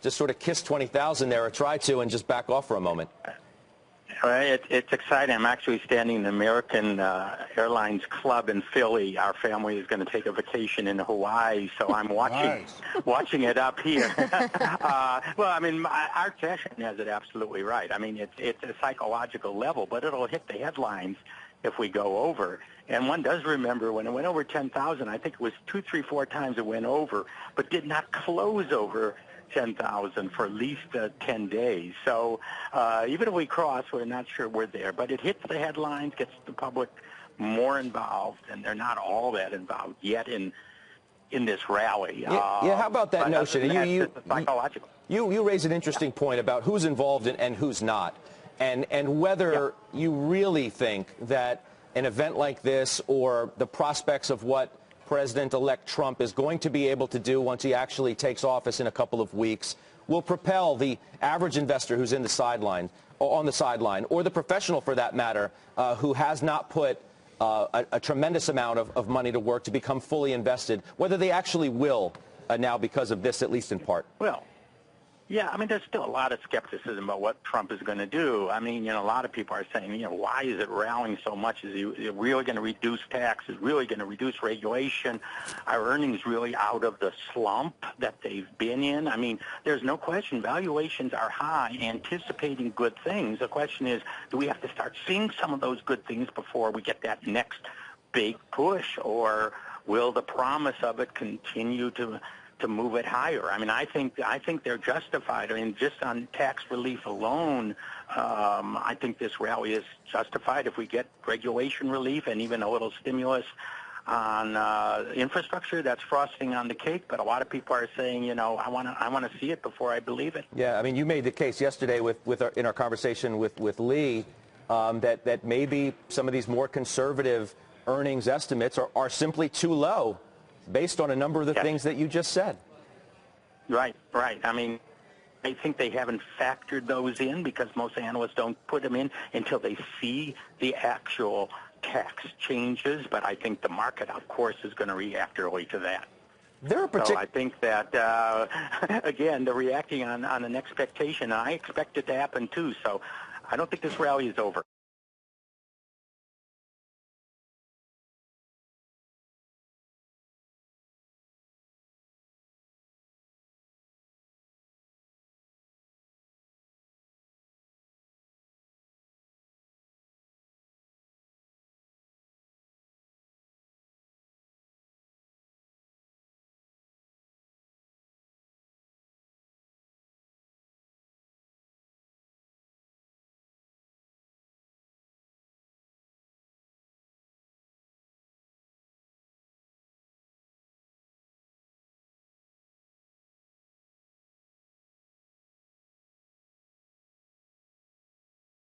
just sort of kiss 20,000 there, or try to, and just back off for a moment? Well, it's exciting. I'm actually standing in the American Airlines Club in Philly. Our family is going to take a vacation in Hawaii, so I'm watching it up here. Well, I mean, our session has it absolutely right. I mean, it's a psychological level, but it'll hit the headlines if we go over. And one does remember when it went over 10,000, I think it was 2, 3, 4 times it went over, but did not close over 10,000 for at least 10 days. So even if we cross, we're not sure we're there. But it hits the headlines, gets the public more involved, and they're not all that involved yet in this rally. Yeah, how about that notion? It's psychological. You raise an interesting point about who's involved and who's not, and whether you really think that an event like this, or the prospects of what President-elect Trump is going to be able to do once he actually takes office in a couple of weeks, will propel the average investor who's on the sideline, or the professional for that matter, who has not put a tremendous amount of money to work to become fully invested, whether they actually will now because of this, at least in part. Well, yeah, I mean, there's still a lot of skepticism about what Trump is going to do. I mean, a lot of people are saying, why is it rallying so much? Is he really going to reduce taxes, really going to reduce regulation? Are earnings really out of the slump that they've been in? I mean, there's no question valuations are high, anticipating good things. The question is, do we have to start seeing some of those good things before we get that next big push, or will the promise of it continue to move it higher? I mean, I think they're justified. I mean, just on tax relief alone, I think this rally is justified. If we get regulation relief and even a little stimulus on infrastructure, that's frosting on the cake. But a lot of people are saying, I want to see it before I believe it. Yeah, I mean, you made the case yesterday in our conversation with Lee that maybe some of these more conservative earnings estimates are simply too low, based on a number of the things that you just said. Right. I mean, I think they haven't factored those in because most analysts don't put them in until they see the actual tax changes. But I think the market, of course, is going to react early to that. So I think that, again, they're reacting on an expectation. I expect it to happen, too. So I don't think this rally is over.